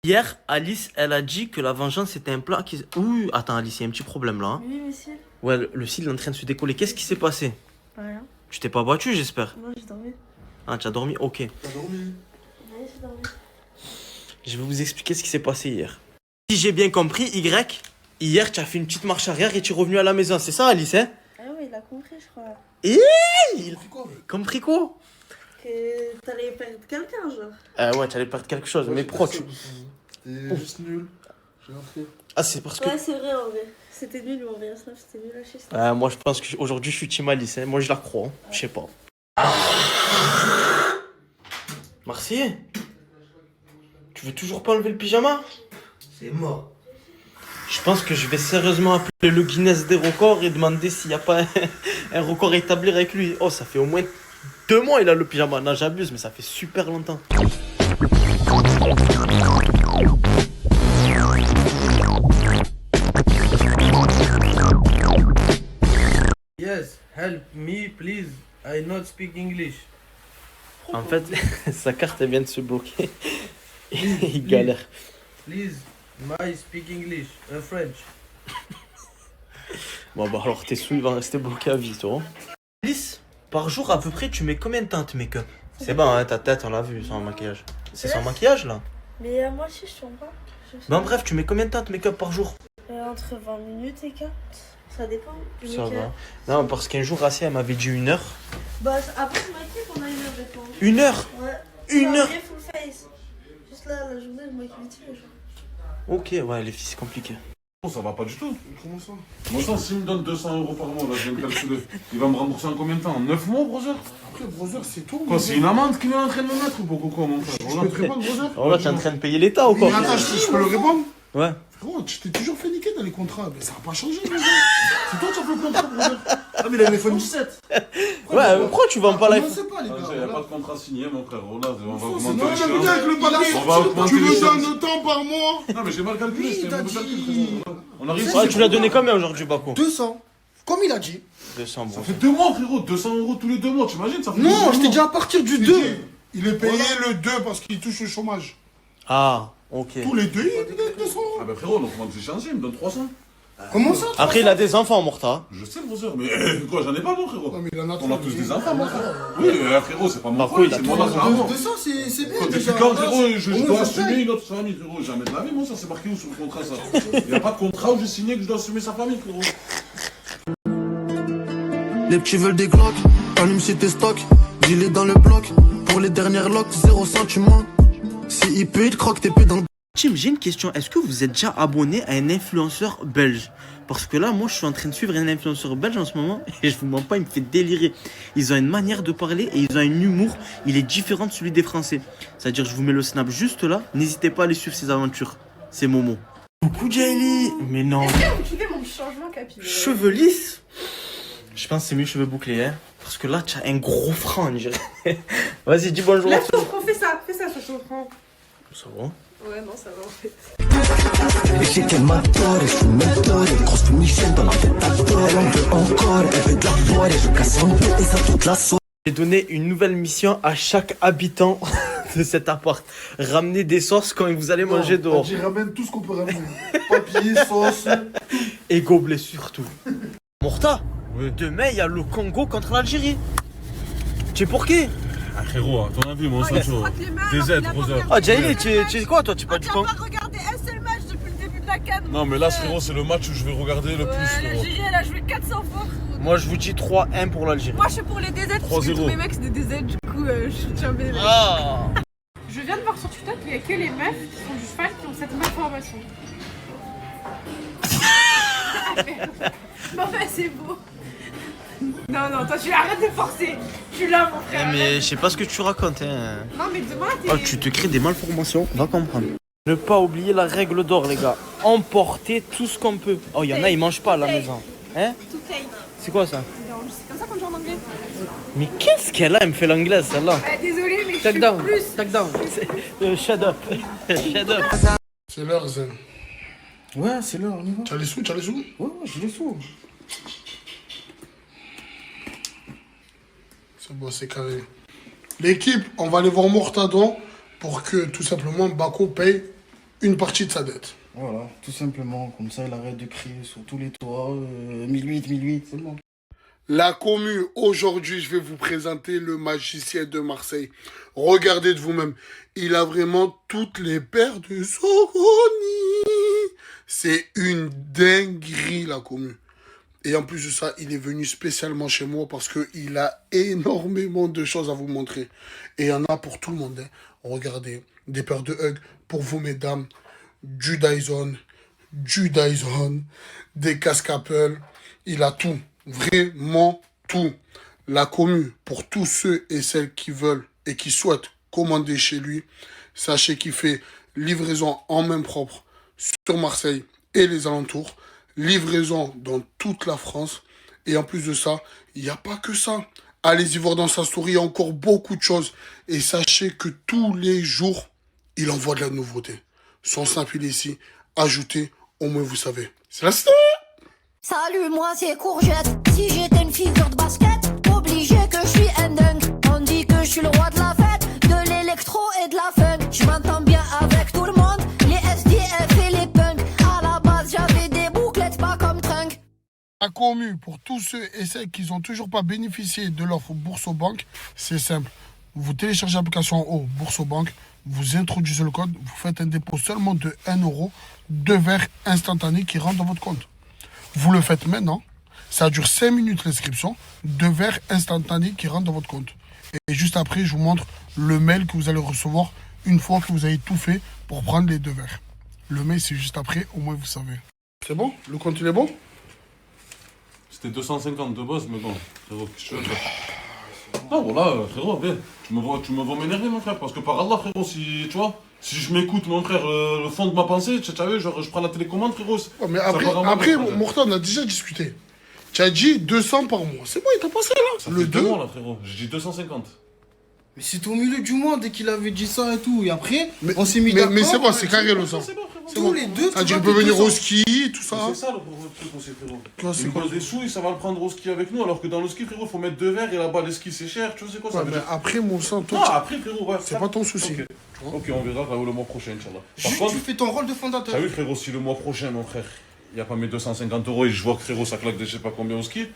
Hier, Alice, elle a dit que la vengeance était un plat qui... Ouh, attends Alice, il y a un petit problème là. Hein. Oui, monsieur. Ouais, le cil est en train de se décoller. Qu'est-ce qui s'est passé? Rien. Tu t'es pas battu, j'espère? Non, j'ai dormi. Ah, tu as dormi? Ok. T'as dormi? Oui, j'ai dormi. Je vais vous expliquer ce qui s'est passé hier. Si j'ai bien compris, Y, hier, tu as fait une petite marche arrière et tu es revenu à la maison. C'est ça, Alice, hein? Ah oui, il a compris, je crois. Il compris quoi? Que t'allais perdre quelqu'un, genre. Ouais, tu allais perdre quelque chose. Mais pourquoi tu... T'es juste nul. J'ai appris. Ah, c'est parce que... Ouais, c'est vrai, en vrai. C'était nul, en vrai. C'était nul à chier. moi, je pense qu'aujourd'hui, je suis team Alice. Hein. Moi, je la crois. Hein. Je sais pas. Marseillais, tu veux toujours pas enlever le pyjama? C'est mort. Je pense que je vais sérieusement appeler le Guinness des records et demander s'il n'y a pas un record à établir avec lui. Oh, ça fait au moins 2 mois il a le pyjama. Non, j'abuse, mais ça fait super longtemps. Yes, help me please. I not speak English. En fait, sa carte elle vient de se bloquer. Il galère. Please, my speak English. French. Bon, bah alors tes sous ils vont rester bloqués à vie, toi. Alice, par jour à peu près, tu mets combien de temps de make-up? C'est bon, hein, ta tête, on l'a vu, sans maquillage. C'est sans maquillage là? Mais moi aussi, je sens pas. Bon, bref, tu mets combien de temps de make-up par jour? Entre 20 minutes et 40. Ça dépend. du Ça make-up. va. Non, parce qu'un jour, Rassia, elle m'avait dit 1 heure. Bah, après le make-up, on a 1 heure de temps. 1 heure? Ouais. 1 heure? Après, full face. Juste là, la journée, je maquille vite fait, genre. Ok, ouais, les filles, c'est compliqué. Non, ça va pas du tout. Comment ça? Moi, ça, s'il me donne 200 euros par mois, là, je viens de calculer. Il va me rembourser en combien de temps? En 9 mois, brother? Après, brother, c'est tout. Quoi, c'est une amende qu'il est en train de me mettre ou pourquoi, mon frère? Je peux te répondre, brother? Alors là, tu es en train de payer l'État ou quoi? Mais attends, je peux le répondre? Ouais. Frérot, tu t'es toujours fait niquer dans les contrats. Mais ça n'a pas changé, brother. C'est toi qui as fait le contrat, brother. Ah, mais il a un iPhone 17. Ouais, pourquoi tu vends pas Non, l'iPhone? c'est pas, les gars. Il n'y a pas de contrat signé, mon frère. Voilà, on va Non, augmenter mais les putain, avec le papier, On va augmenter tu les me charges. donnes autant par mois. Non, mais j'ai mal calculé, Oui, c'était t'as un mauvais dit. calcul, frérot. On arrive Ouais, tu l'as donné combien aujourd'hui, Bako? 200. Comme il a dit. 200, bon. Ça fait 2 mois, frérot. 200 euros tous les 2 mois, t'imagines? Ça fait Non, 2 je t'ai mois. dit à partir du 2. Il est payé le 2 parce qu'il touche le chômage. Ah, ok. Tous les 2, il est 200. Ah, ben frérot, donc on va te changer, il me donne 300. Comment ça? Après, il a des enfants, Morta. Je sais, brother, mais quoi, j'en ai pas, mon frérot. Non, mais il en a On a tous des enfants, mon frère. Oui, frérot, c'est pas mon Marco, frère, il a c'est mon tous argent. 200, c'est bien. Depuis déjà. quand, frérot, je Au moins, dois ça assumer paye. une autre famille, frérot? Jamais de la vie, moi, ça c'est marqué où sur le contrat, ça? Il n'y a pas de contrat où j'ai signé que je dois assumer sa famille, frérot. Les petits veulent des glocks, allume si t'es stock, dis-les dans le bloc. Pour les dernières locks, 0 centimètres. Si il peut, il croque tes pieds dans le... Tim, j'ai une question. Est-ce que vous êtes déjà abonné à un influenceur belge? Parce que là, moi, je suis en train de suivre un influenceur belge en ce moment et je vous mens pas, il me fait délirer. Ils ont une manière de parler et ils ont un humour, il est différent de celui des Français. C'est-à-dire, je vous mets le snap juste là, n'hésitez pas à aller suivre ses aventures. C'est Momo. Coucou Jaili. Mais non. Est-ce que vous kiffez mon changement capillaire? Cheveux lisses. Je pense que c'est mieux cheveux bouclés, hein. Parce que là, tu as un gros franc, on dirait. Vas-y, dis bonjour. Lève ton front, fais ça sur ton front. Ça va? Ouais, non, ça va en fait. J'ai donné une nouvelle mission à chaque habitant de cet appart. Ramener des sauces quand vous allez manger dehors. Tu ramènes tout ce qu'on peut ramener. Papier, sauce. Et gobelets surtout. Morta, Oui. demain il y a le Congo contre l'Algérie. Tu es pour qui? Ah, frérot, à ton avis, mon il se Sancho. frotte les mains Des alors aides, qu'il a pas brother. regardé. Ah Jaili, tu es quoi toi? Tu es pas du T'as Congo? pas regardé un seul match depuis le début de la CAN. Non, mais là, frérot, c'est le match où je vais regarder le plus, Ouais, frérot. l'Algérie, elle a joué 400 fois. frérot. Moi je vous dis 3-1 pour l'Algérie. Moi, je suis pour les DZ parce que 3-0. tous mes mecs, c'est des DZ. Du coup, je soutiens bien les mecs. Ah. Je viens de voir sur Twitter qu'il y a que les meufs qui font du cheval qui ont cette malformation. Non, mais c'est beau. Non, toi, tu arrêtes de forcer. Tu l'as, mon frère. Mais je sais pas ce que tu racontes hein. Non, mais demain, t'es. Oh, tu te crées des malformations, va comprendre. Ne pas oublier la règle d'or les gars. Emporter tout ce qu'on peut. Oh, il y en a, ils mangent pas à la maison. Hein? To take. C'est quoi ça? C'est comme ça qu'on dit en anglais. Mais qu'est-ce qu'elle a? Elle me fait l'anglaise celle-là. Désolé, mais je Take suis down, plus. take down. Shut up. Shut up. C'est l'heure, Zen. Ouais, c'est l'heure, on y va. Tu as les sous? Ouais, j'ai les sous. C'est bon, c'est carré. L'équipe, on va aller voir Mortadon pour que tout simplement Bako paye une partie de sa dette. Voilà, tout simplement. Comme ça, il arrête de crier sur tous les toits. 1008, c'est bon. La commu, aujourd'hui, je vais vous présenter le magicien de Marseille. Regardez de vous-même. Il a vraiment toutes les paires de Sony. C'est une dinguerie, la commu. Et en plus de ça, il est venu spécialement chez moi parce qu'il a énormément de choses à vous montrer. Et il y en a pour tout le monde. Hein. Regardez, des paires de Hug pour vous, mesdames. Du Dyson, des casques Apple. Il a tout, vraiment tout. La commu, pour tous ceux et celles qui veulent et qui souhaitent commander chez lui, sachez qu'il fait livraison en main propre sur Marseille et les alentours. Livraison dans toute la France. Et en plus de ça, il n'y a pas que ça. Allez-y voir dans sa story, il y a encore beaucoup de choses. Et sachez que tous les jours, il envoie de la nouveauté. Son simple il est ici. Ajoutez, au moins vous savez. C'est la cité. Salut, moi c'est Courgette. Si j'étais une figure de basket, obligé que je suis un dingue. On dit que je suis le roi de la fête, de l'électro et de la funk. Je m'entends bien avec tout le monde, les SDF et les punks. À la base, j'avais des bouclettes pas comme Trunk. La commu, pour tous ceux et celles qui n'ont toujours pas bénéficié de l'offre Boursobank, c'est simple. Vous téléchargez l'application Boursobank, vous introduisez le code, vous faites un dépôt seulement de 1 €, 2 verres instantanés qui rentrent dans votre compte. Vous le faites maintenant, ça dure 5 minutes l'inscription, 2 verres instantanés qui rentrent dans votre compte. Et juste après, je vous montre le mail que vous allez recevoir une fois que vous avez tout fait pour prendre les 2 verres. Le mail, c'est juste après, au moins vous savez. C'est bon? Le compte, il est bon? C'était 250 de base, mais bon, frérot, qu'est-ce que tu veux faire? Non, voilà, frérot, viens. Tu me vois m'énerver, mon frère, parce que par Allah, frérot, si, tu vois, si je m'écoute, mon frère, le fond de ma pensée, tu sais, genre, je prends la télécommande, frérot. Ouais, mais après Mourta, on a déjà discuté. Tu as dit 200 par mois. C'est bon, il t'a passé là. Ça fait 2 mois, là, frérot. J'ai dit 250. Mais c'est au milieu du mois dès qu'il avait dit ça et tout. Et après, on s'est mis d'accord. Mais c'est bon, c'est carré le sang. Tous les deux, tu peux venir au ski, tout ça. C'est ça le truc aussi, frérot. Il me pose des sous et ça va le prendre au ski avec nous, alors que dans le ski, frérot, faut mettre 2 verres et là-bas, le ski c'est cher. Tu vois, c'est quoi ça? Ouais, après, mon sang, toi. Non, après, frérot, ouais. C'est pas ton souci. Ok, on verra le mois prochain, Inch'Allah. Juste, tu fais ton rôle de fondateur. T'as vu, frérot, si le mois prochain, mon frère, il n'y a pas mes 250 € et je vois que frérot, ça claque de je sais pas combien au ski.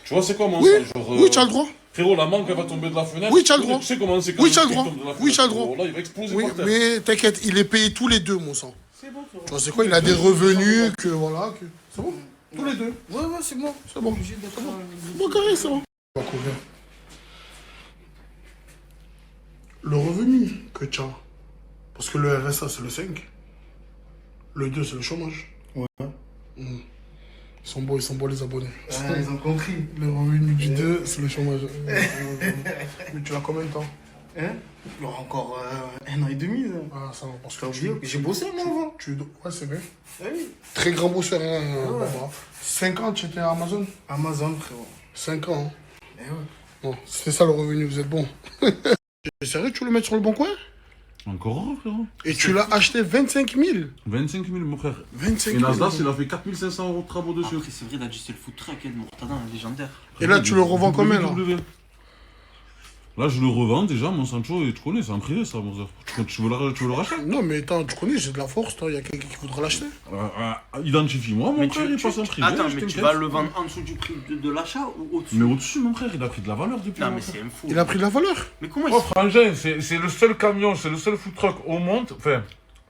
Tu vois, c'est quoi, mon sang, genre. Oui, tu as le droit. Frérot, la mangue, elle va tomber de la fenêtre. Oui, tu as le droit. Tu sais comment c'est quand oui, tu as le droit. Oui, tu as le droit. Là, il va exploser par terre. Mais t'inquiète, il est payé tous les deux, mon sang. C'est bon, frérot. Tu vois, c'est quoi? Il a des revenus que voilà. Que... C'est bon? Tous les deux. Ouais, c'est bon. C'est bon. Bon, carré, c'est bon. On va couvrir. Le revenu que tu as. Parce que le RSA, c'est le 5. Le 2, c'est le chômage. Ouais. Ils sont beaux les abonnés. Ah, ils ont compris. Le revenu du 2, c'est le chômage. Mais tu as combien de temps? Encore 1 an et demi. Ah, ça va. Parce que j'ai bossé, moi, avant. Ouais, c'est vrai. Oui. Très grand bosseur. Hein, 5 ans, tu étais à Amazon? Amazon, frérot. 5 ans. Ouais. Bon, c'est ça le revenu, vous êtes bon. C'est sérieux, tu veux le mettre sur le bon coin? Encore heureux, frérot. Et tu l'as acheté 25 000? 25 000, mon frère. 25 000. Et 000. Nasdaq, il a fait 4 500 € de travaux dessus. Après, c'est vrai, il a dit c'est le food truck de Mortada, légendaire. Et là, tu le revends combien, là? Là, je le revends déjà, mon Sancho, et tu connais, c'est un privé, ça, mon frère. Tu veux le racheter? Non, mais attends, tu connais, j'ai de la force, toi. Il y a quelqu'un qui voudra l'acheter. Identifie-moi, mon frère, il passe un privé. Attends, mais tu vas le vendre en dessous du prix de l'achat ou au-dessus? Mais au-dessus, mon frère, il a pris de la valeur depuis. Non, mais c'est un fou. Il a pris de la valeur? Mais comment Oh, frangin, c'est le seul camion, c'est le seul food truck au monde, enfin,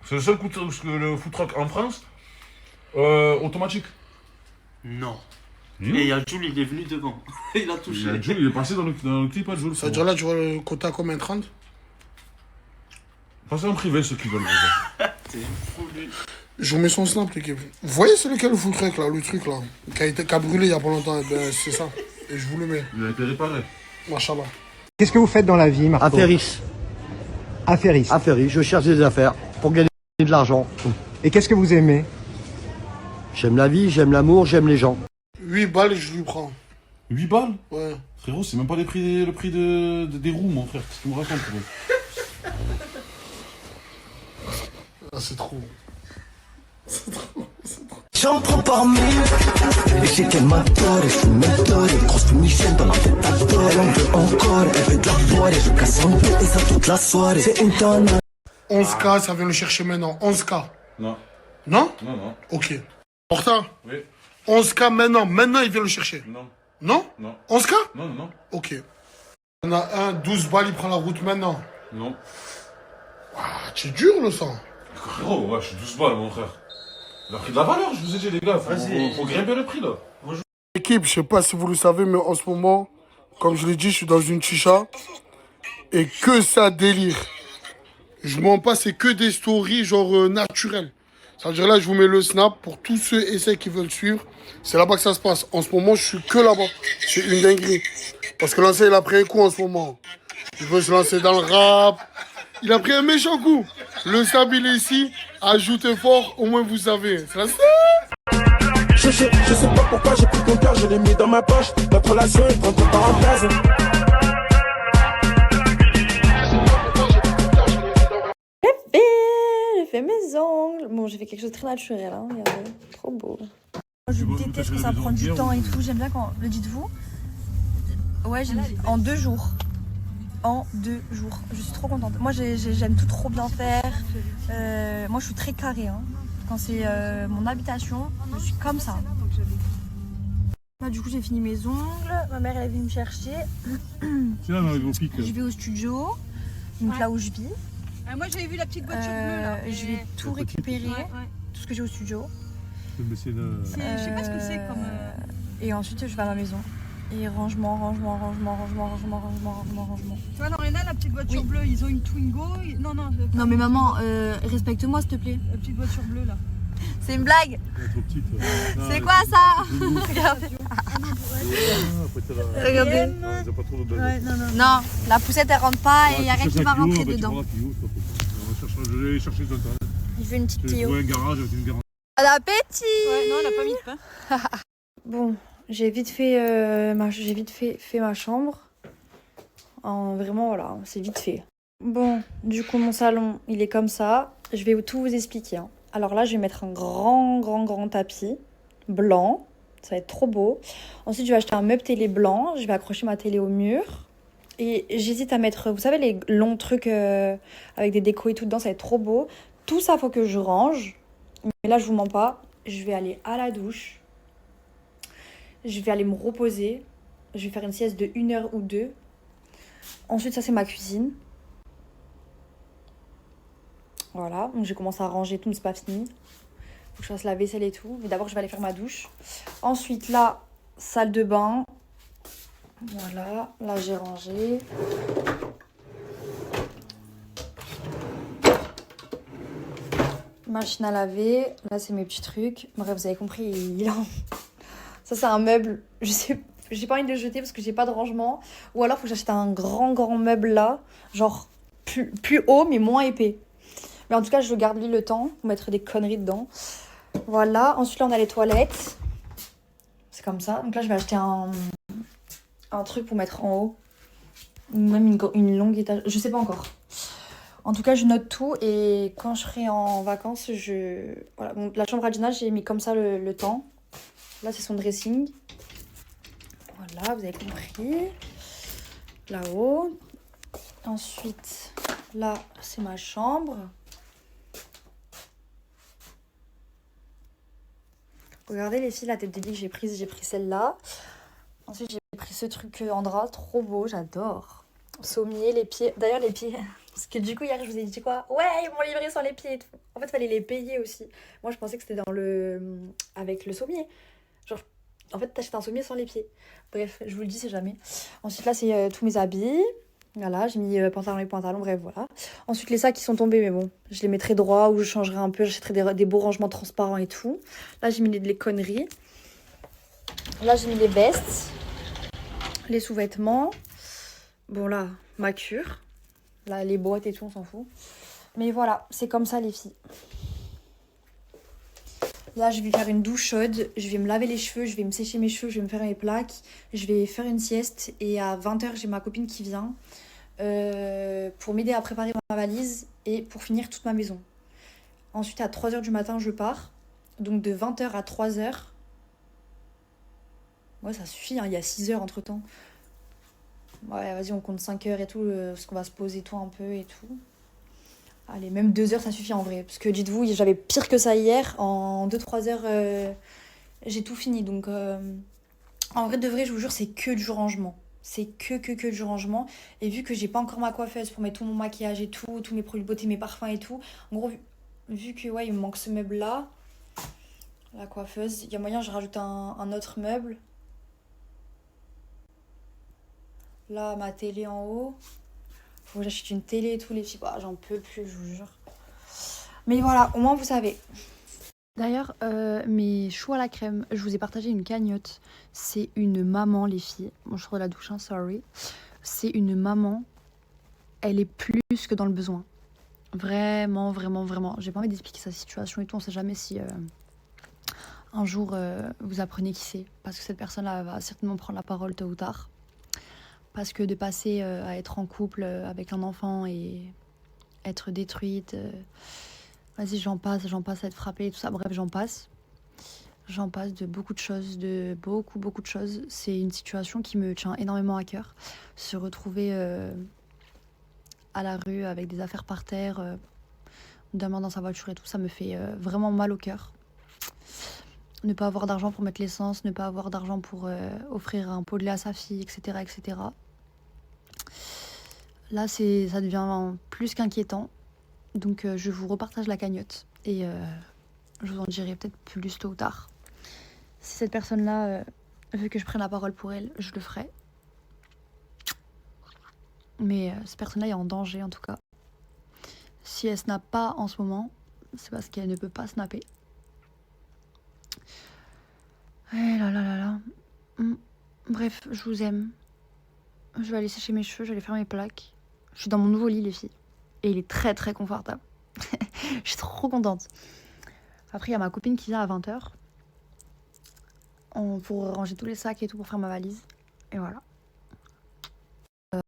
c'est le seul food truck en France automatique. Non. Et il y a Jules, il est venu devant. Il a touché. Jules, il est passé dans le clip à Jules. Ça veut dire là, tu vois le quota combien? 30? Passez en privé, ceux qui veulent. T'es fou, lui. Je vous mets son snap, l'équipe. Vous voyez, c'est lequel le food truck, là, le truc, là, qui a brûlé il y a pas longtemps? Eh ben, c'est ça. Et je vous le mets. Il a été réparé. Machallah. Qu'est-ce que vous faites dans la vie, Marco? Affairiste. Affairiste. Affairiste, je cherche des affaires pour gagner de l'argent. Et qu'est-ce que vous aimez? J'aime la vie, j'aime l'amour, j'aime les gens. 8 balles et je lui prends. 8 balles? Ouais. Frérot, c'est même pas le prix des roues, mon frère. Qu'est-ce que tu me racontes, frérot? Ah, c'est trop. J'en prends par mille. Et j'ai qu'elle m'adore, et je m'adore. Et grosse fumigène dans la tête d'adore. Elle en veut encore, elle veut de la soirée. Je casse son bête et ça toute la soirée. C'est une tonne. 11K, ça vient le chercher maintenant. 11K. Non. Non? Non, non. Ok. Porta? Oui. 11K maintenant. Maintenant, il vient le chercher. Non. Non? Non. 11K? Non, non, non. Ok. On a un, 12 balles, il prend la route maintenant. Non. Ah, tu es dur le sang. Frérot, ouais, je suis 12 balles, mon frère. Il a pris de la valeur, je vous ai dit, les gars. Faut grimper le prix, là. Équipe, je sais pas si vous le savez, mais en ce moment, comme je l'ai dit, je suis dans une chicha. Et que ça délire. Je mens pas, c'est que des stories genre naturelles. C'est-à-dire là, je vous mets le snap pour tous ceux et celles qui veulent suivre. C'est là-bas que ça se passe. En ce moment, je suis que là-bas. C'est une dinguerie. Parce que l'ancien, il a pris un coup en ce moment. Il veut se lancer dans le rap. Il a pris un méchant coup. Le snap, il est ici. Ajoutez fort, au moins vous savez. C'est la Je sais pas pourquoi j'ai pris ton cœur, je l'ai mis dans ma poche. Notre relation est entre parenthèses. J'ai fait mes ongles. Bon, j'ai fait quelque chose de très naturel, hein. Regardez, trop beau. Je déteste quand ça prend du temps et tout. J'aime bien quand. Le dites-vous? Ouais, en 2 jours. En 2 jours. Je suis trop contente. Moi, j'aime tout trop bien faire. Moi, je suis très carrée. Hein. Quand c'est mon habitation, je suis comme ça. Là, du coup, j'ai fini mes ongles. Ma mère, elle est venue me chercher. Je vais au studio, donc là où je vis. Moi j'avais vu la petite voiture bleue là. Je vais tout récupérer, tout ce que j'ai au studio. Je sais pas ce que c'est comme. Et ensuite, je vais à ma maison. Et rangement. Tu vois, Lorena, la petite voiture bleue, ils ont une Twingo. Non, mais maman, respecte-moi s'il te plaît. La petite voiture bleue là. C'est une blague. C'est quoi ça? Regardez. Regardez. Non, la poussette elle rentre pas et il n'y a rien qui va rentrer dedans. Il fait une petite Clio. un garage avec une garage. Bon appétit. Ouais, non, elle a pas mis de pain. Bon, j'ai vite fait ma chambre. Vraiment, voilà, c'est vite fait. Bon, du coup, mon salon, il est comme ça. Je vais tout vous expliquer. Hein. Alors là, je vais mettre un grand tapis blanc. Ça va être trop beau. Ensuite, je vais acheter un meuble télé blanc. Je vais accrocher ma télé au mur. Et j'hésite à mettre, vous savez, les longs trucs avec des décos et tout dedans. Ça va être trop beau. Tout ça, faut que je range. Mais là, je vous mens pas. Je vais aller à la douche. Je vais aller me reposer. Je vais faire une sieste de 1 heure ou 2. Ensuite, ça, c'est ma cuisine. Voilà, donc j'ai commencé à ranger tout, mais c'est pas fini. Faut que je fasse la vaisselle et tout. Mais d'abord, je vais aller faire ma douche. Ensuite, là, salle de bain. Voilà, là, j'ai rangé. Machine à laver. Là, c'est mes petits trucs. Bref, vous avez compris. Ça, c'est un meuble. Je sais, j'ai pas envie de le jeter parce que j'ai pas de rangement. Ou alors, faut que j'achète un grand meuble là. Genre, plus haut, mais moins épais. Mais en tout cas, je garde lui le temps pour mettre des conneries dedans. Voilà. Ensuite, là, on a les toilettes. C'est comme ça. Donc là, je vais acheter un truc pour mettre en haut. Même une longue étage. Je sais pas encore. En tout cas, je note tout. Et quand je serai en vacances, voilà. Donc, la chambre à Gina, j'ai mis comme ça le temps. Là, c'est son dressing. Voilà, vous avez compris. Là-haut. Ensuite, là, c'est ma chambre. Regardez les filles, la tête de lit que j'ai prise celle-là. Ensuite, j'ai pris ce truc en drap, trop beau, j'adore. Sommier, les pieds. D'ailleurs, les pieds. Parce que du coup, hier, je vous ai dit quoi? Ouais, ils m'ont livré sans les pieds et tout. En fait, il fallait les payer aussi. Moi, je pensais que c'était avec le sommier. Genre, en fait, t'achètes un sommier sans les pieds. Bref, je vous le dis, c'est jamais. Ensuite, là, c'est tous mes habits. Voilà, j'ai mis pantalon et pantalon, bref, voilà. Ensuite, les sacs qui sont tombés, mais bon, je les mettrai droit ou je changerai un peu, j'achèterai des beaux rangements transparents et tout. Là, j'ai mis les conneries. Là, j'ai mis les vestes, les sous-vêtements. Bon, là, ma cure. Là, les boîtes et tout, on s'en fout. Mais voilà, c'est comme ça, les filles. Là, je vais faire une douche chaude, je vais me laver les cheveux, je vais me sécher mes cheveux, je vais me faire mes plaques, je vais faire une sieste et à 20h, j'ai ma copine qui vient pour m'aider à préparer ma valise et pour finir toute ma maison. Ensuite, à 3h du matin, je pars. Donc de 20h à 3h. Ouais, ça suffit, hein, il y a 6h entre-temps. Ouais, vas-y, on compte 5 heures et tout, parce qu'on va se poser tout un peu et tout. Allez, même 2 heures, ça suffit en vrai. Parce que dites-vous, j'avais pire que ça hier. En 2-3 heures, j'ai tout fini. Donc, en vrai de vrai, je vous jure, c'est que du rangement. C'est que du rangement. Et vu que j'ai pas encore ma coiffeuse pour mettre tout mon maquillage et tout, tous mes produits de beauté, mes parfums et tout, en gros, vu que ouais, il me manque ce meuble-là, la coiffeuse, il y a moyen, je rajoute un autre meuble. Là, ma télé en haut. Faut que j'achète une télé et tout, les filles. Bah, j'en peux plus, je vous jure. Mais voilà, au moins vous savez. D'ailleurs, mes choux à la crème, je vous ai partagé une cagnotte. C'est une maman, les filles. Bon, je sors de la douche, hein, sorry. C'est une maman. Elle est plus que dans le besoin. Vraiment, vraiment, vraiment. J'ai pas envie d'expliquer sa situation et tout. On sait jamais si un jour vous apprenez qui c'est. Parce que cette personne-là va certainement prendre la parole tôt ou tard. Parce que de passer à être en couple avec un enfant et être détruite... vas-y, j'en passe à être frappée et tout ça. Bref, j'en passe. J'en passe de beaucoup de choses, de beaucoup de choses. C'est une situation qui me tient énormément à cœur. Se retrouver à la rue avec des affaires par terre, notamment dans sa voiture et tout, ça me fait vraiment mal au cœur. Ne pas avoir d'argent pour mettre l'essence, ne pas avoir d'argent pour offrir un pot de lait à sa fille, etc. etc. Là, ça devient plus qu'inquiétant. Donc je vous repartage la cagnotte et je vous en dirai peut-être plus tôt ou tard. Si cette personne-là veut que je prenne la parole pour elle, je le ferai. Mais cette personne-là est en danger en tout cas. Si elle snap pas en ce moment, c'est parce qu'elle ne peut pas snapper. Eh là là là là. Bref, je vous aime. Je vais aller sécher mes cheveux, je vais aller faire mes plaques. Je suis dans mon nouveau lit, les filles. Et il est très très confortable. Je suis trop contente. Après, il y a ma copine qui vient à 20h. Pour ranger tous les sacs et tout, pour faire ma valise. Et voilà.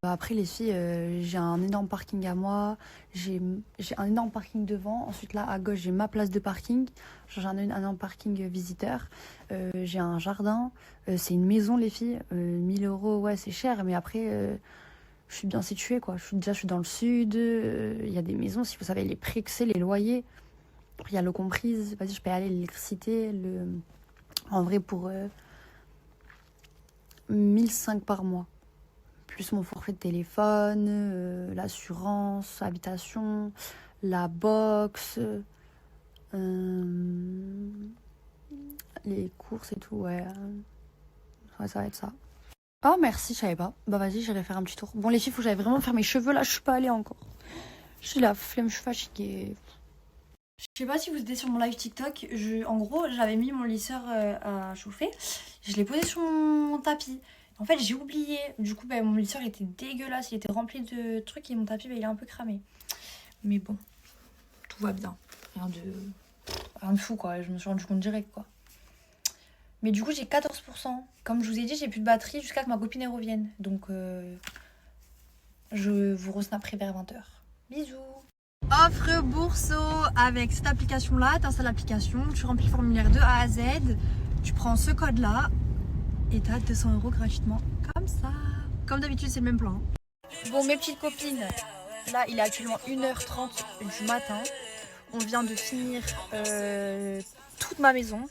Après, les filles, j'ai un énorme parking à moi. J'ai un énorme parking devant. Ensuite, là, à gauche, j'ai ma place de parking. J'ai un énorme parking visiteur. J'ai un jardin. C'est une maison, les filles. 1000 €, ouais, c'est cher. Mais après... je suis bien située, quoi. Je suis dans le sud. Il y a des maisons, si vous savez les prix que c'est, les loyers. Il y a l'eau comprise. Vas-y, je paye aller l'électricité. En vrai, pour 1500 par mois. Plus mon forfait de téléphone, l'assurance, habitation, la box, les courses et tout, ouais. Ouais, ça va être ça. Oh merci, je savais pas. Bah vas-y, j'irai faire un petit tour. Bon les filles, faut que j'aille vraiment faire mes cheveux là, je suis pas allée encore. J'ai la flemme, je suis fatiguée. Je sais pas si vous étiez sur mon live TikTok, en gros j'avais mis mon lisseur à chauffer. Je l'ai posé sur mon tapis. En fait j'ai oublié, du coup bah, mon lisseur était dégueulasse, il était rempli de trucs et mon tapis bah, il est un peu cramé. Mais bon, tout va bien. Rien de fou quoi, je me suis rendu compte direct quoi. Mais du coup j'ai 14%. Comme je vous ai dit, j'ai plus de batterie jusqu'à que ma copine elle revienne. Donc je vous resnapperai vers 20h. Bisous. Offre Bourso avec cette application là, tu installes l'application, tu remplis le formulaire de A à Z, tu prends ce code là et tu as 200 € gratuitement. Comme ça. Comme d'habitude c'est le même plan. Bon mes petites copines, là il est actuellement 1h30 du matin. On vient de finir toute ma maison.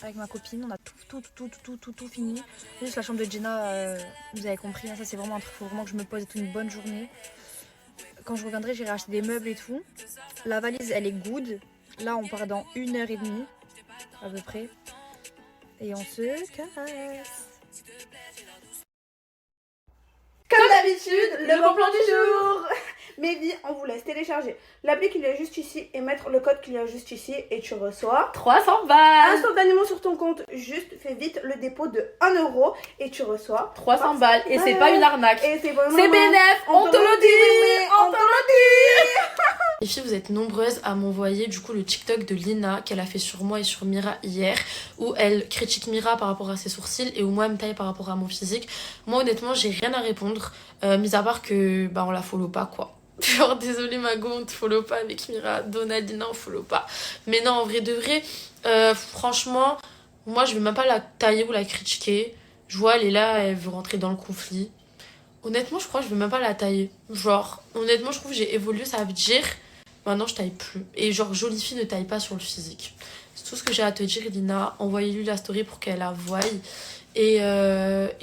Avec ma copine, on a tout fini. Juste la chambre de Jenna, vous avez compris, hein, ça c'est vraiment un truc, faut vraiment que je me pose une bonne journée. Quand je reviendrai, j'irai acheter des meubles et tout. La valise, elle est good. Là, on part dans 1h30, à peu près. Et on se caresse. Comme d'habitude, le bon plan du jour. Mehdi, on vous laisse télécharger l'appli qu'il y a juste ici et mettre le code qu'il y a juste ici et tu reçois 300 balles. Instantanément sur ton compte, juste fais vite le dépôt de 1 € et tu reçois 300 balles. Et c'est pas une arnaque. Et c'est bénef, on te le dit, on te le dit. Les filles, vous êtes nombreuses à m'envoyer du coup le TikTok de Lina qu'elle a fait sur moi et sur Mira hier, où elle critique Mira par rapport à ses sourcils et où moi elle me taille par rapport à mon physique. Moi honnêtement j'ai rien à répondre, mis à part que bah on la follow pas quoi. Genre désolée ma go, on te follow pas avec Mira, Donaldina on follow pas. Mais non en vrai de vrai, franchement moi je vais même pas la tailler ou la critiquer. Je vois elle est là, elle veut rentrer dans le conflit. Honnêtement je crois que je vais même pas la tailler. Genre honnêtement je trouve que j'ai évolué, ça veut dire Maintenant, je taille plus. Et genre, jolie fille ne taille pas sur le physique. C'est tout ce que j'ai à te dire, Lina. Envoyez-lui la story pour qu'elle la voie. Et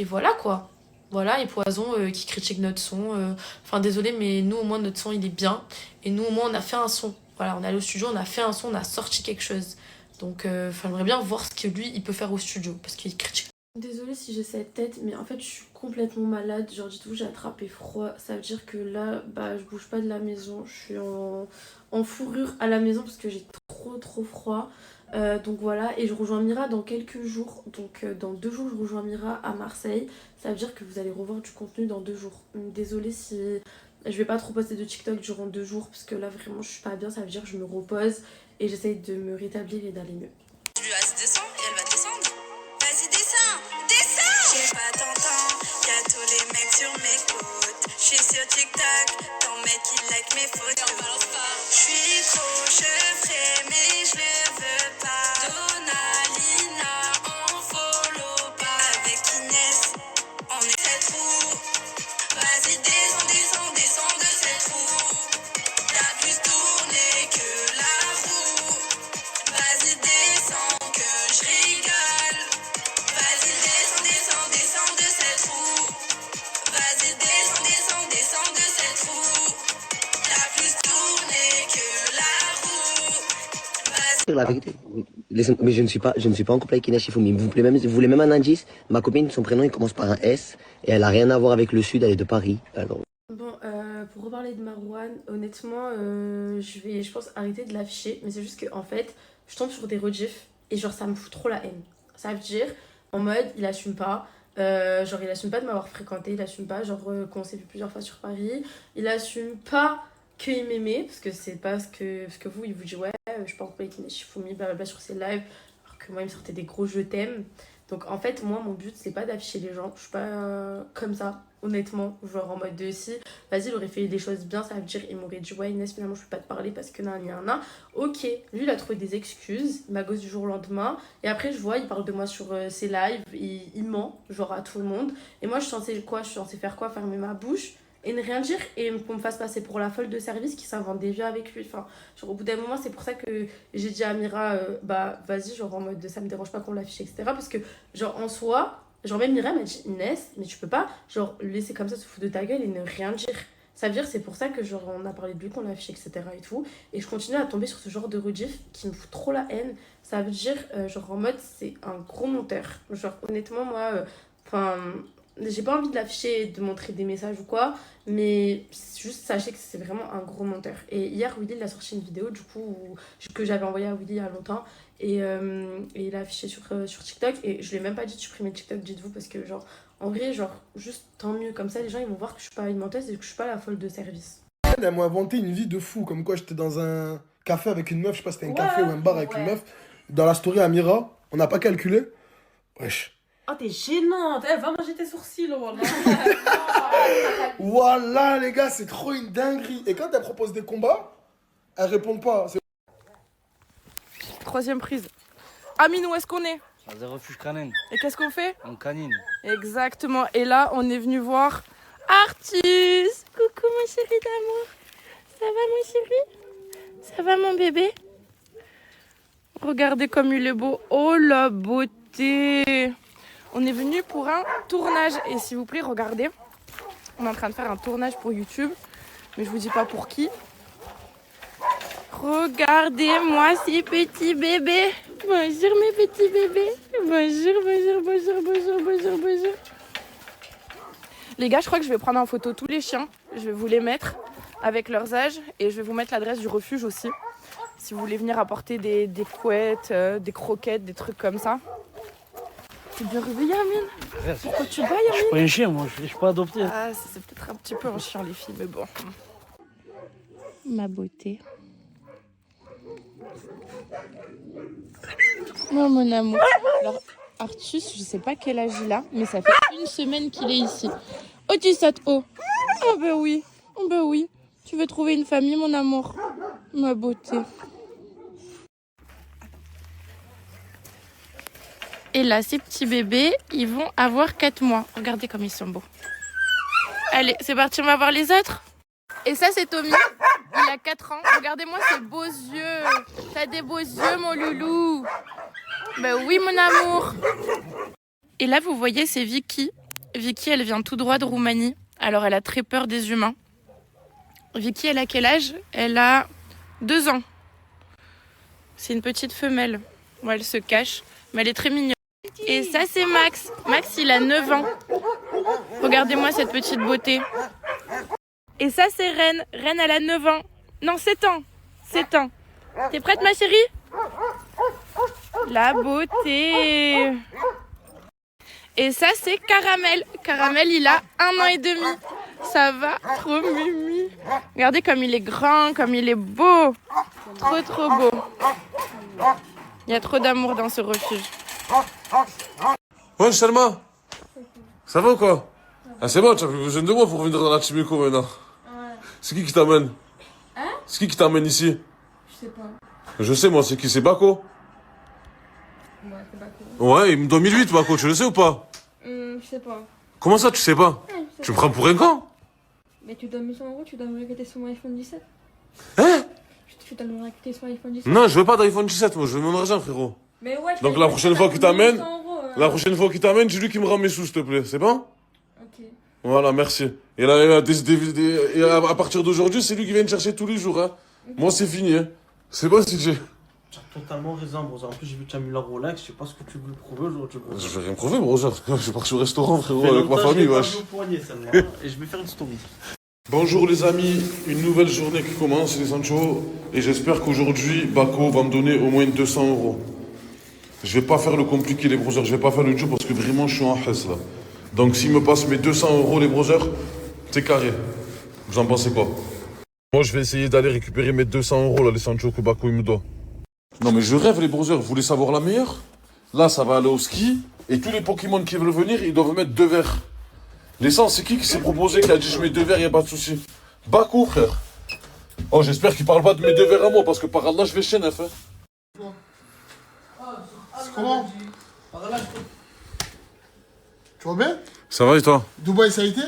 voilà, quoi. Voilà, et Poison qui critique notre son. Enfin, désolé, mais nous, au moins, notre son, il est bien. Et nous, au moins, on a fait un son. Voilà, on est allé au studio, on a fait un son, on a sorti quelque chose. Donc, j'aimerais bien voir ce que lui, il peut faire au studio. Parce qu'il critique. Désolée si j'ai cette tête, mais en fait, je suis complètement malade. Genre, dites-vous, j'ai attrapé froid. Ça veut dire que là, bah, je bouge pas de la maison. Je suis en fourrure à la maison parce que j'ai trop froid. Donc voilà, et je rejoins Mira dans quelques jours. Donc dans 2 jours, je rejoins Mira à Marseille. Ça veut dire que vous allez revoir du contenu dans 2 jours. Désolée si je vais pas trop poster de TikTok durant 2 jours parce que là vraiment je suis pas bien. Ça veut dire que je me repose et j'essaye de me rétablir et d'aller mieux. Vas-y descends et elle va descendre. Vas-y descends. J'ai pas ton temps, y'a tous les mecs sur mes côtes. J'suis sur TikTok, ton mec il like mes photos. J'suis trop chevrée mais je le veux pas. Donalina, on follow pas. Avec Inès, on est 7 roues. Vas-y descends de cette roue. T'as plus tourné que la roue. Vas-y descends que je rigole. Vas-y descends de cette roue. Vas-y descends de cette roue. T'as plus tourné que la roue. La vérité, mais je ne suis pas en couple avec Inès Shifumi. Vous voulez même un indice? Ma copine, son prénom il commence par un S et elle a rien à voir avec le sud, elle est de Paris. Alors. Bon, pour reparler de Marouane, honnêtement, je pense, arrêter de l'afficher. Mais c'est juste que en fait, je tombe sur des rediffs et genre ça me fout trop la haine. Ça veut dire, en mode, il assume pas. Genre, il assume pas de m'avoir fréquenté, il assume pas, genre, qu'on s'est vu plusieurs fois sur Paris. Il assume pas qu'il m'aimait, parce que c'est pas ce que vous, il vous dit, ouais, je suis pas en couple avec Inès Shifumi, blablabla sur ses lives, alors que moi, il me sortait des gros je t'aime. Donc, en fait, moi, mon but, c'est pas d'afficher les gens, je suis pas comme ça, honnêtement, genre en mode de si, vas-y, il aurait fait des choses bien, ça veut dire, il m'aurait dit, ouais, Inès, finalement, je peux pas te parler parce que nan. Ok, lui, il a trouvé des excuses, il m'a gosse du jour au lendemain, et après, je vois, il parle de moi sur ses lives, il ment, genre à tout le monde, et moi, je suis censée faire quoi? Fermer ma bouche et ne rien dire et qu'on me fasse passer pour la folle de service qui s'invente des vieux avec lui. Enfin, genre au bout d'un moment, c'est pour ça que j'ai dit à Mira, bah vas-y, genre en mode de ça me dérange pas qu'on l'affiche, etc. Parce que, genre en soi, genre même Mira m'a dit, Inès, mais tu peux pas, genre le laisser comme ça se foutre de ta gueule et ne rien dire. Ça veut dire, c'est pour ça que genre on a parlé de lui, qu'on l'a affiché, etc. et tout. Et je continue à tomber sur ce genre de rediff qui me fout trop la haine. Ça veut dire, genre en mode, c'est un gros monteur. Genre honnêtement, moi, j'ai pas envie de l'afficher et de montrer des messages ou quoi, mais juste sachez que c'est vraiment un gros menteur. Et hier, Willy il a sorti une vidéo du coup que j'avais envoyée à Willy il y a longtemps et il a affiché sur TikTok et je lui ai même pas dit de supprimer TikTok, dites-vous, parce que genre en vrai, genre juste tant mieux, comme ça les gens ils vont voir que je suis pas une menteuse et que je suis pas la folle de service. Elle m'a inventé une vie de fou, comme quoi j'étais dans un café avec une meuf, je sais pas si c'était un café ou un bar avec une meuf. Dans la story Amira, on n'a pas calculé. Wesh. Oh, t'es gênante, va manger tes sourcils, voilà. Voilà, les gars, c'est trop une dinguerie. Et quand elle propose des combats, elle répond pas. 3e prise. Amine, où est-ce qu'on est? Dans un refuge canin. Et qu'est-ce qu'on fait? On canine. Exactement. Et là, on est venu voir Artus. Coucou, mon chéri d'amour. Ça va, mon chéri? Ça va, mon bébé? Regardez comme il est beau. Oh, la beauté. On est venu pour un tournage et s'il vous plaît, regardez, on est en train de faire un tournage pour YouTube, mais je vous dis pas pour qui. Regardez-moi ces petits bébés. Bonjour mes petits bébés. Bonjour. Les gars, je crois que je vais prendre en photo tous les chiens. Je vais vous les mettre avec leurs âges et je vais vous mettre l'adresse du refuge aussi. Si vous voulez venir apporter des couettes, des croquettes, des trucs comme ça. T'es bien réveillé, Amine? Pourquoi tu bailles, Amine? Je suis pas un chien, moi, je suis pas adopté. Ah, c'est peut-être un petit peu un chien, les filles, mais bon. Ma beauté. Oh, mon amour. Alors, Artus, je sais pas quel âge il a, mais ça fait 1 semaine qu'il est ici. Oh, tu sautes haut. Oh, ben oui. Oh, ben oui. Tu veux trouver une famille, mon amour? Ma beauté. Et là, ces petits bébés, ils vont avoir 4 mois. Regardez comme ils sont beaux. Allez, c'est parti, on va voir les autres. Et ça, c'est Tommy. Il a 4 ans. Regardez-moi ces beaux yeux. T'as des beaux yeux, mon loulou. Ben oui, mon amour. Et là, vous voyez, c'est Vicky. Vicky, elle vient tout droit de Roumanie. Alors, elle a très peur des humains. Vicky, elle a quel âge? Elle a 2 ans. C'est une petite femelle. Bon, elle se cache, mais elle est très mignonne. Et ça, c'est Max. Max, il a 9 ans. Regardez-moi cette petite beauté. Et ça, c'est Reine. Reine, elle a 9 ans. Non, 7 ans. 7 ans. T'es prête, ma chérie? La beauté. Et ça, c'est Caramel. Caramel, il a 1 an et demi. Ça va, trop mimi. Regardez comme il est grand, comme il est beau. Trop, trop beau. Il y a trop d'amour dans ce refuge. Ouais, Salma. Ça va ou quoi? Ah, c'est bon, tu as plus besoin de moi pour venir dans la Chimico maintenant. C'est qui t'amène? Hein? C'est qui t'amène ici? Je sais pas. Je sais, moi, c'est qui? C'est Bako? Ouais, c'est Bako. Ouais, il me doit 1008, Bako, tu le sais ou pas? Je sais pas. Comment ça, tu sais pas? Ouais, je sais Tu me pas. prends pour un con? Mais tu donnes 1100 €, tu dois me récupérer sur mon iPhone 17. Hein? Tu dois me récupérer sur mon iPhone 17. Non, je veux pas d'iPhone 17, moi, je veux mon argent, frérot. Mais ouais, Donc la prochaine fois qu'il t'amène, la prochaine fois qu'il t'amène, dis-lui qu'il me rend mes sous, s'il te plaît. C'est bon? Ok. Voilà, merci. Et là, et à partir d'aujourd'hui, c'est lui qui vient me chercher tous les jours. Hein. Moi, c'est fini. Hein. C'est bon, CJ. Tu as totalement raison, brother. En plus, j'ai vu que tu as mis la Rolex. Je sais pas ce que tu veux prouver aujourd'hui, brother. Je vais rien prouver, brother. Je pars au restaurant, frérot, Ça fait avec ma longtemps que famille, je l'ai pas wesh. vu au poignet, celle-là, hein. Et je vais faire une story. Bonjour les amis, une nouvelle journée qui commence, les Sancho. Et j'espère qu'aujourd'hui, Bako va me donner au moins 200 €. Je vais pas faire le compliqué, les brothers. Je vais pas faire le job parce que vraiment, je suis en hess là. Donc, s'il me passe mes 200 €, les brothers, c'est carré. Vous en pensez quoi? Moi, je vais essayer d'aller récupérer mes 200 € là, les Sancho que Bako il me doit. Non, mais je rêve, les brothers. Vous voulez savoir la meilleure? Là, ça va aller au ski. Et tous les Pokémon qui veulent venir, ils doivent mettre 2 verres. L'essence, c'est qui s'est proposé, qui a dit je mets 2 verres, y a pas de souci? Bako, frère. Oh, j'espère qu'il parle pas de mes 2 verres à moi parce que par là, je vais chez Neuf. Hein. Comment? Tu vas bien? Ça va et toi? Dubaï, ça a été?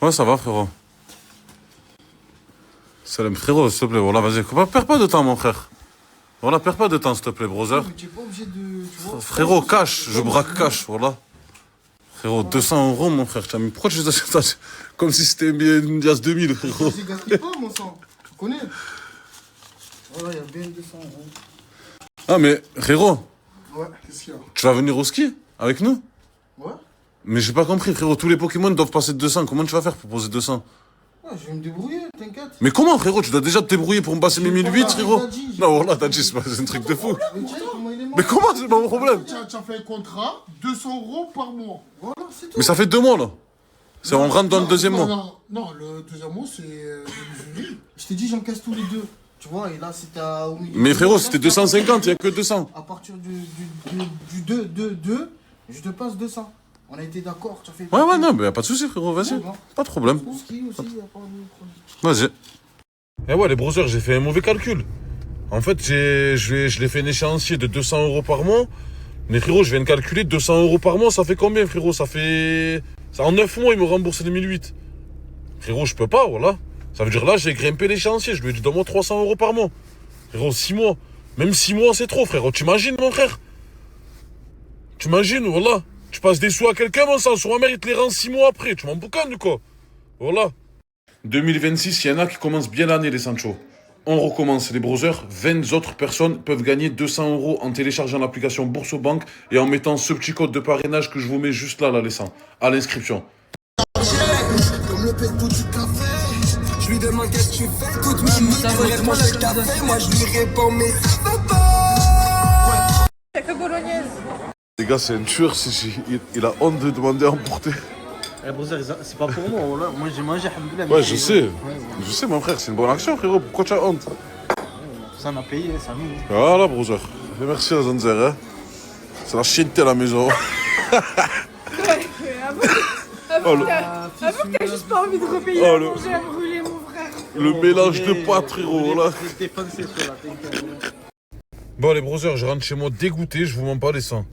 Ouais, ça va, frérot. Salam, frérot, s'il te plaît. Voilà, vas-y. Perds pas de temps, mon frère. Voilà, perds pas de temps, s'il te plaît, brother. Tu es pas obligé de. Tu vois, Frérot, cash. Je braque cash, voilà. Frérot, 200 €, mon frère. Pourquoi tu fais ça? Comme si c'était une Diaz 2000, frérot. je gaspille pas, mon sang. Tu connais? Voilà, il y a bien 200 €. Ah, mais, frérot. Ouais, qu'est-ce qu'il y a? Tu vas venir au ski avec nous? Ouais. Mais j'ai pas compris, frérot. Tous les Pokémon doivent passer de 200. Comment tu vas faire pour poser 200? Ouais, je vais me débrouiller, t'inquiète. Mais comment, frérot? Tu dois déjà te débrouiller pour me passer mes 1008, frérot? Dadji, Non, voilà, t'as dit, c'est un truc de fou. Mais Mais comment? C'est pas mon problème. Tu as fait un contrat, 200 € par mois. Voilà, c'est tout. Mais ça fait 2 mois, là. C'est on rentre dans le deuxième mois. Non, le deuxième mois, c'est l'usurier. Je t'ai dit, j'encaisse tous les deux. Tu vois, et là, c'était au milieu. Mais frérot, c'était 250, il n'y a que 200. À partir du 2, je te passe 200. On a été d'accord, tu as fait. Ouais, non, mais y a pas de souci, frérot, vas-y. Ouais, Pas de problème. Au ski aussi, y a pas de Vas-y. Eh ouais, les brothers, j'ai fait un mauvais calcul. En fait, je l'ai fait un échéancier de 200 € par mois. Mais frérot, je viens de calculer 200 € par mois, ça fait combien, frérot? Ça fait. En 9 mois, il me rembourse les 1008. Frérot, je peux pas, voilà. Ça veut dire là, j'ai grimpé l'échéancier. Je lui ai dit, donne-moi 300 € par mois. Frérot, 6 mois. Même 6 mois, c'est trop, frérot. T'imagines, mon frère? T'imagines, voilà. Tu passes des sous à quelqu'un, mon sang. Sur ma mère, il te les rend 6 mois après. Tu m'en boucanes, quoi. Voilà. 2026, il y en a qui commencent bien l'année, les Sancho. On recommence, les brothers. 20 autres personnes peuvent gagner 200 € en téléchargeant l'application Boursobank et en mettant ce petit code de parrainage que je vous mets juste là, les sangs, à l'inscription. Comme le pétou du café, je lui demande qu'est-ce que tu fais. Toute ma meuf répond le café, moi je lui réponds mais ça va pas. Y'a que bolognaise. Les gars, c'est un tueur, il a honte de demander à emporter. Eh, brother, c'est pas pour moi, voilà. Moi j'ai mangé, alhamdoulilah. Ouais, je sais. Je sais, mon frère, c'est une bonne action, frérot. Pourquoi tu as honte? Ça on a payé, ça nous. Voilà, brother. Et merci à Zanzer, hein. C'est la chienneté à la maison. Avoue que t'as juste pas envie de repayer à manger à brûler, mon frère. Le mélange de pâtes, frérot, là. Bon, les brothers, je rentre chez moi dégoûté, je vous mens pas, les sangs.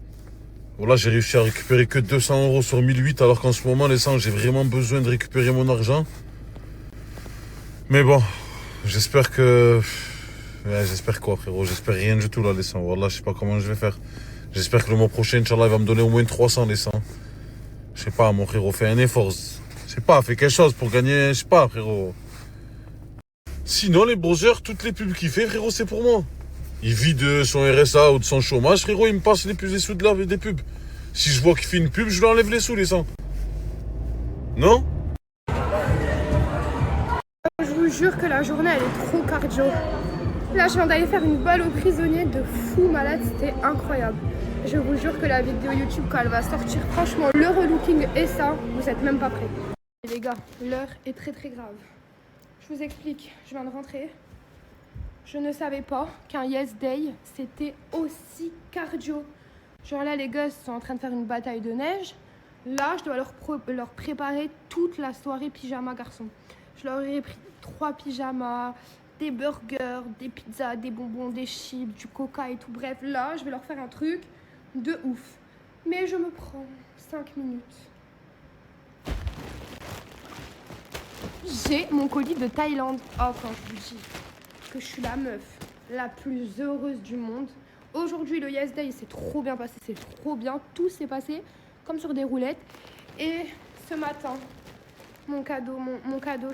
Voilà, j'ai réussi à récupérer que 200 € sur 1008, alors qu'en ce moment, les sangs, j'ai vraiment besoin de récupérer mon argent. Mais bon, J'espère que... Ouais, j'espère quoi, frérot? J'espère rien du tout, là, les 100. Wallah, je sais pas comment je vais faire. J'espère que le mois prochain, Inch'Allah, il va me donner au moins 300, les 100. Je sais pas, mon frérot, fais un effort. Je sais pas, fais quelque chose pour gagner, je sais pas, frérot. Sinon, les browsers, toutes les pubs qu'il fait, frérot, c'est pour moi. Il vit de son RSA ou de son chômage, frérot, il me passe les sous de là avec des pubs. Si je vois qu'il fait une pub, je lui enlève les sous, les 100. Non? Je vous jure que la journée elle est trop cardio. Là je viens d'aller faire une balle aux prisonniers de fou malade, c'était incroyable. Je vous jure que la vidéo YouTube quand elle va sortir, franchement le relooking et ça, vous êtes même pas prêts. Et les gars, l'heure est très très grave. Je vous explique, je viens de rentrer. Je ne savais pas qu'un Yes Day c'était aussi cardio. Genre là les gosses sont en train de faire une bataille de neige. Là je dois leur préparer toute la soirée pyjama garçon. Je leur ai pris 3 pyjamas, des burgers, des pizzas, des bonbons, des chips, du coca et tout. Bref, là, je vais leur faire un truc de ouf. Mais je me prends 5 minutes. J'ai mon colis de Thaïlande. Oh, quand je vous dis que je suis la meuf la plus heureuse du monde. Aujourd'hui, le Yes Day, c'est trop bien passé, c'est trop bien. Tout s'est passé comme sur des roulettes. Et ce matin... Mon cadeau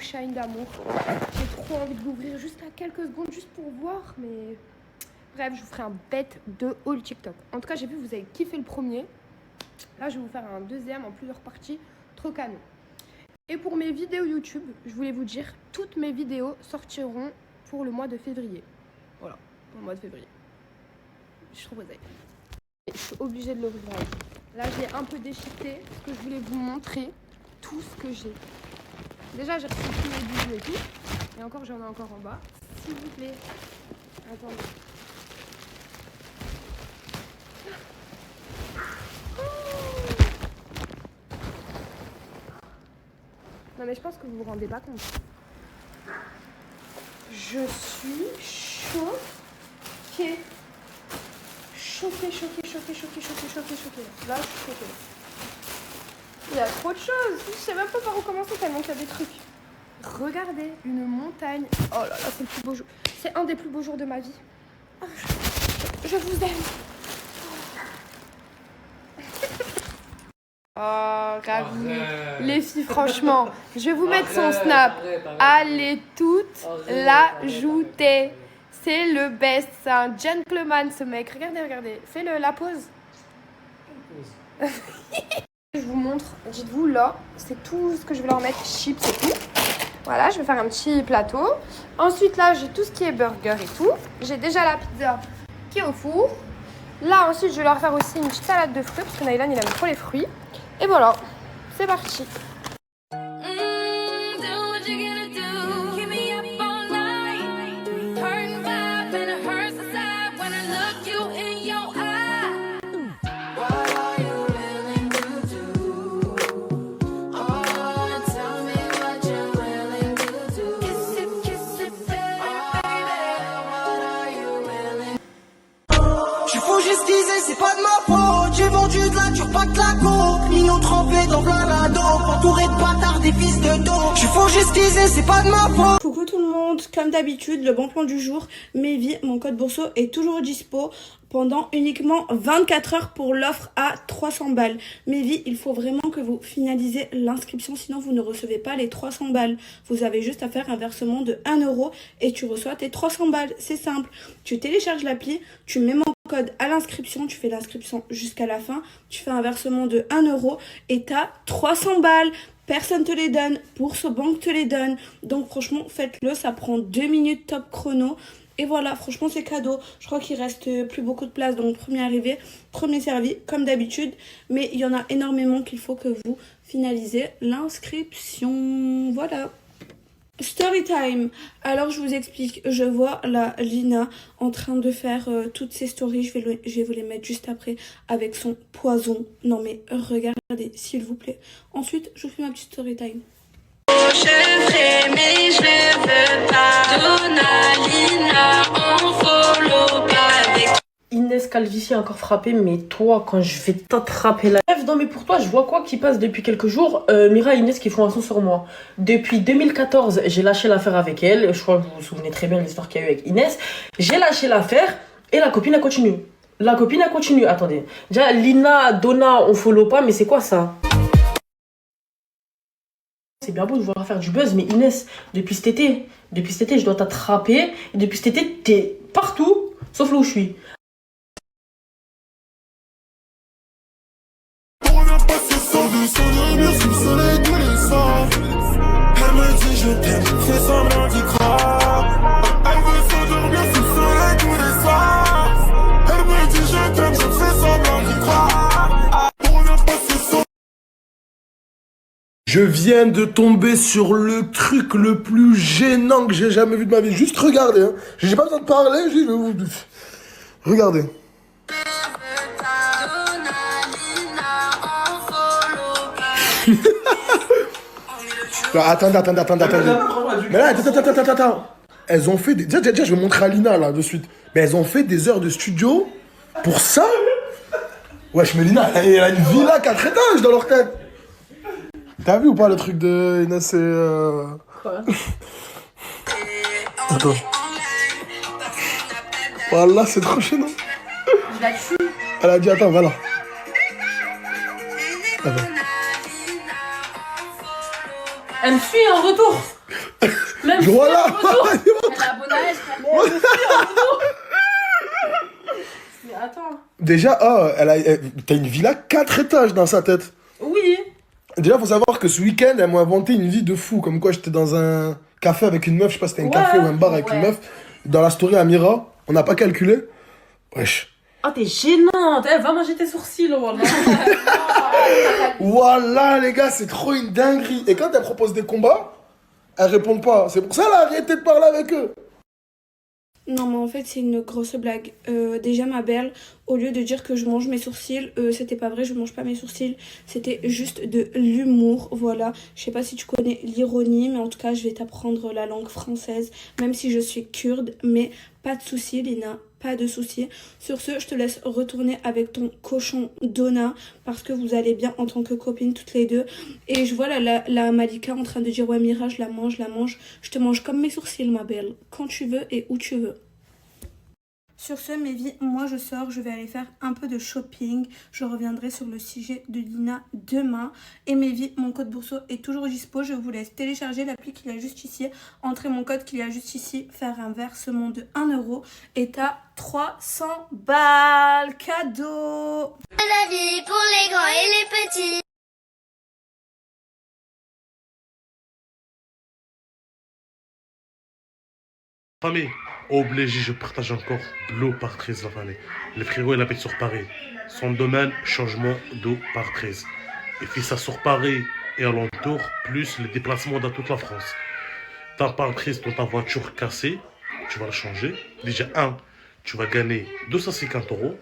Shine d'amour. J'ai trop envie de l'ouvrir jusqu'à quelques secondes juste pour voir, mais bref, je vous ferai un bête de haul TikTok. En tout cas, j'ai vu que vous avez kiffé le premier. Là, je vais vous faire un deuxième en plusieurs parties, trop canon. Et pour mes vidéos YouTube, je voulais vous dire, toutes mes vidéos sortiront pour le mois de février. Voilà, pour le mois de février. Je suis trop brésée. Je suis obligée de l'ouvrir. Là, je l'ai un peu déchiqueté parce que je voulais vous montrer tout ce que j'ai. Déjà, j'ai reçu tous les bijoux et tout. Et encore, j'en ai encore en bas. S'il vous plaît. Attendez. Non mais je pense que vous vous rendez pas compte. Je suis choquée. Choquée. Là, je suis choquée. Il y a trop de choses. Je sais même pas par où commencer tellement qu'il y a des trucs. Regardez, une montagne. Oh là là, c'est le plus beau jour. C'est un des plus beaux jours de ma vie. Oh, je vous aime. Oh, ravi. Les filles, franchement, je vais vous mettre son snap. Allez toutes l'ajouter. C'est le best. C'est un gentleman, ce mec. Regardez. Fais la pause. Je vous montre, dites-vous là, c'est tout ce que je vais leur mettre, chips et tout. Voilà, je vais faire un petit plateau. Ensuite là, j'ai tout ce qui est burger et tout. J'ai déjà la pizza qui est au four. Là ensuite, je vais leur faire aussi une petite salade de fruits parce que Naïlan il aime trop les fruits. Et voilà, c'est parti. C'est pas de ma faute, j'ai vendu de la dure, pas de la coke. Millions trempés dans plein la dope, entouré de bâtards, des fils de dope. J'suis faux, j'ai c'est pas de ma faute. Coucou tout le monde, comme d'habitude, le bon plan du jour, Mevi, mon code Bourso est toujours dispo pendant uniquement 24 heures pour l'offre à 300 balles. Mevi, il faut vraiment que vous finalisez l'inscription, sinon vous ne recevez pas les 300 balles. Vous avez juste à faire un versement de 1 € et tu reçois tes 300 balles. C'est simple, tu télécharges l'appli, tu mets mon code à l'inscription, tu fais l'inscription jusqu'à la fin, tu fais un versement de 1 € et t'as 300 balles. Personne te les donne, Boursobank te les donne. Donc franchement, faites-le, ça prend 2 minutes top chrono. Et voilà, franchement, c'est cadeau. Je crois qu'il reste plus beaucoup de place, donc premier arrivé, premier servi, comme d'habitude. Mais il y en a énormément qu'il faut que vous finalisez l'inscription. Voilà. Story time. Alors, je vous explique. Je vois la Lina en train de faire toutes ses stories. Je vais vous les mettre juste après avec son poison. Non, mais regardez, s'il vous plaît. Ensuite, je fais ma petite story time. Je ferai mais je veux pas. Donalina en follow pas avec. Il Inès Calvici a encore frappé, mais toi, quand je vais t'attraper la... Bref, non mais pour toi, je vois quoi qui passe depuis quelques jours. Mira et Inès qui font un son sur moi. Depuis 2014, j'ai lâché l'affaire avec elle. Je crois que vous vous souvenez très bien de l'histoire qu'il y a eu avec Inès. J'ai lâché l'affaire et la copine a continué. La copine a continué. Attendez. Déjà, Lina, Donna, on follow pas, mais c'est quoi ça? C'est bien beau de vouloir faire du buzz, mais Inès, depuis cet été, je dois t'attraper. Et depuis cet été, t'es partout, sauf là où je suis. Elle me dit je t'aime, fais semblant d'y croire. Elle veut s'endormir sous le soleil tous les soirs. Elle me dit je t'aime, je fais semblant d'y croire. On a passé son... Je viens de tomber sur le truc le plus gênant que j'ai jamais vu de ma vie. Juste regardez, hein. J'ai pas besoin de parler, je vais vous... Regardez. Attendez. Mais là, attends. Elles ont fait des... Déjà, je vais montrer à Lina, là, de suite. Mais elles ont fait des heures de studio pour ça. Wesh, mais Lina, elle a une villa 4 étages dans leur tête. T'as vu ou pas le truc de Inès et... Quoi? Attends. Voilà, c'est trop gênant. Je la tue. Elle a dit, attends, voilà. Attends. Elle me suit en retour. Même Je vois là. en retour. Elle est abonnée à elle, frère. Elle me suit en retour. Mais attends. Déjà, t'as une villa 4 étages dans sa tête. Oui. Déjà, faut savoir que ce week-end, elles m'ont inventé une vie de fou. Comme quoi, j'étais dans un café avec une meuf, je sais pas si c'était un café ou un bar avec une meuf. Dans la story Amira, on n'a pas calculé. Wesh. Ah, t'es gênante. Elle va manger tes sourcils, voilà. Voilà, les gars, c'est trop une dinguerie. Et quand elles proposent des combats, elles répondent pas. C'est pour ça qu'elle a arrêté de parler avec eux. Non, mais en fait, c'est une grosse blague. Déjà, ma belle, au lieu de dire que je mange mes sourcils, c'était pas vrai, je mange pas mes sourcils. C'était juste de l'humour, voilà. Je sais pas si tu connais l'ironie, mais en tout cas, je vais t'apprendre la langue française, même si je suis kurde. Mais pas de soucis, Lina, pas de soucis. Sur ce, je te laisse retourner avec ton cochon Donna, parce que vous allez bien en tant que copines toutes les deux. Et je vois la Malika en train de dire, ouais, Mira, je la mange. Je te mange comme mes sourcils, ma belle, quand tu veux et où tu veux. Sur ce, mes vies, moi je sors, je vais aller faire un peu de shopping. Je reviendrai sur le sujet de Lina demain. Et mes vies, mon code Bourseau est toujours dispo. Je vous laisse télécharger l'appli qu'il y a juste ici. Entrez mon code qu'il y a juste ici. Faire un versement de 1 € et t'as 300 balles cadeau. La vie pour les grands et les petits. Famille, obligé, je partage encore l'eau par 13 la famille. Le frérot, il habite sur Paris. Son domaine, changement d'eau par 13. Il fait ça sur Paris et alentour, plus les déplacements dans toute la France. T'as par 13 dans ta voiture cassée, tu vas la changer. Déjà, tu vas gagner 250 €,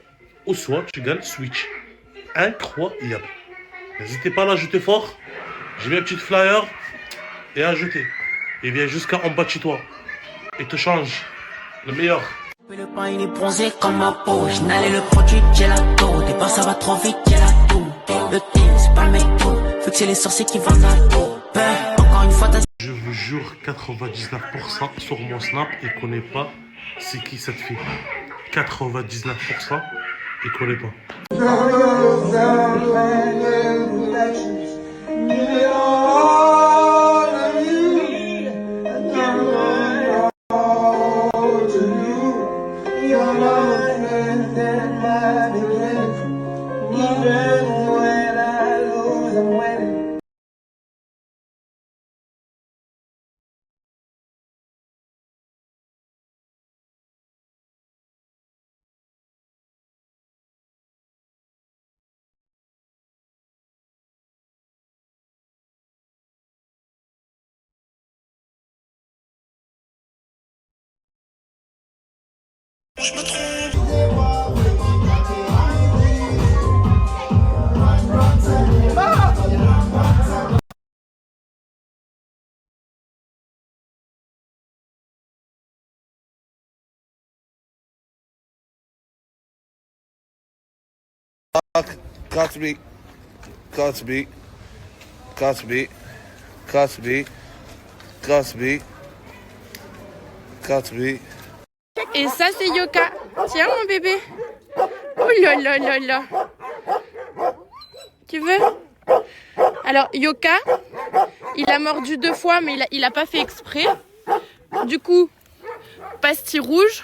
ou soit tu gagnes Switch. Incroyable. N'hésitez pas à l'ajouter fort. J'ai mis un petit flyer et ajouter. Il vient jusqu'à en bas de chez toi. Et te change. Le meilleur. Le pain il est bronzé comme ma peau. Je n'allais le produit gelato. Des fois ça va trop vite, gelato. Le team c'est pas le mec tout. Faut que c'est les sorciers qui vendent la peau. Encore une fois t'as... Je vous jure, 99% sur mon snap, il connaît pas c'est qui cette fille. 99%, il connaît pas. Je me trompe. Cosby. Et ça, c'est Yoka. Tiens, mon bébé. Oh là là là là. Tu veux? Alors, Yoka, il a mordu 2 fois, mais il a pas fait exprès. Du coup, pastille rouge.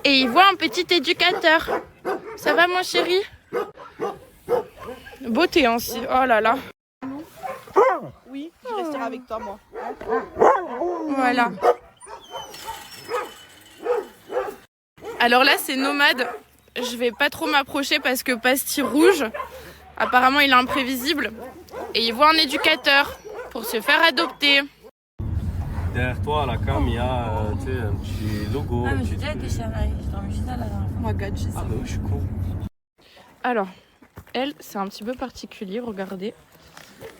Et il voit un petit éducateur. Ça va, mon chéri? Beauté aussi. Oh là là. Oui, je resterai avec toi, moi. Voilà. Alors là, c'est Nomade. Je vais pas trop m'approcher parce que Pastille Rouge, apparemment, il est imprévisible. Et il voit un éducateur pour se faire adopter. Derrière toi, à la cam, il y a un petit logo. Ah, mais j'ai déjà été chez Anaïs. Je t'en ça la dernière fois. Moi, God, je sais. Ah, bah oui, je suis con. Alors, elle, c'est un petit peu particulier, regardez.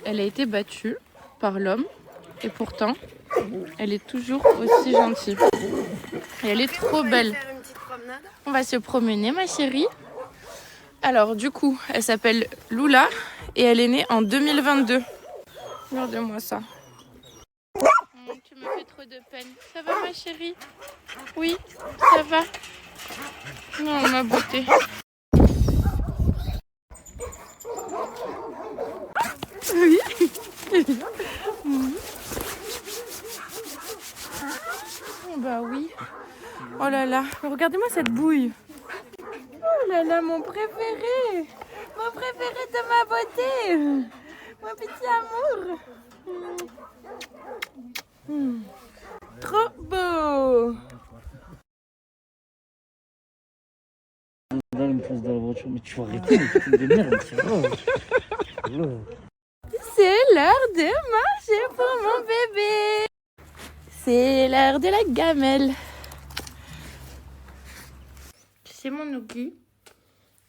Elle a été battue par l'homme et pourtant, elle est toujours aussi gentille. Et elle est trop belle. On va se promener, ma chérie. Alors, du coup, elle s'appelle Lula et elle est née en 2022. Regarde-moi ça. Tu me fais trop de peine. Ça va, ma chérie? Oui, ça va. Non, ma beauté. Oui. Bah oui. Oh là là, regardez-moi cette bouille. Oh là là, mon préféré. Mon préféré de ma beauté. Mon petit amour. Trop beau. Là, il me pose dans la voiture, mais tu vas arrêter, mais putain de merde, c'est grave. C'est l'heure de manger pour mon bébé. C'est l'heure de la gamelle. Tu sais, mon Nouki,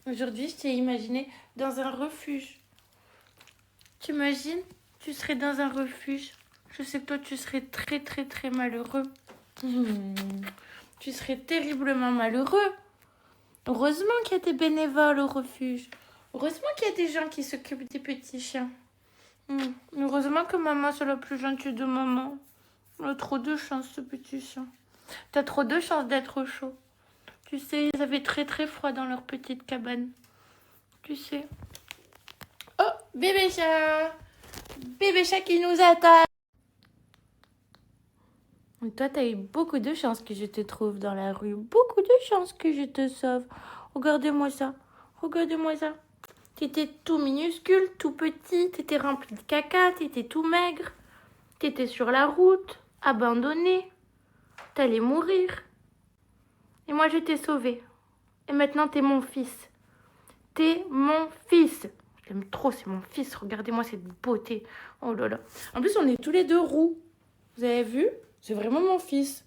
aujourd'hui, je t'ai imaginé dans un refuge. Tu imagines, tu serais dans un refuge. Je sais que toi, tu serais très, très, très malheureux. Tu serais terriblement malheureux. Heureusement qu'il y a des bénévoles au refuge. Heureusement qu'il y a des gens qui s'occupent des petits chiens. Heureusement que maman, c'est la plus gentille de maman. Elle a trop de chance, ce petit chien. T'as trop de chance d'être chaud. Tu sais, ils avaient très très froid dans leur petite cabane. Tu sais. Oh, bébé chat. Bébé chat qui nous attaque. Et toi, t'as eu beaucoup de chance que je te trouve dans la rue. Beaucoup de chance que je te sauve. Regardez-moi ça. Regardez-moi ça. T'étais tout minuscule, tout petit. T'étais rempli de caca. T'étais tout maigre. T'étais sur la route, abandonné. T'allais mourir. Et moi, je t'ai sauvé. Et maintenant, t'es mon fils. T'es mon fils. Je l'aime trop, c'est mon fils. Regardez-moi cette beauté. Oh là là. En plus, on est tous les deux roux. Vous avez vu? C'est vraiment mon fils.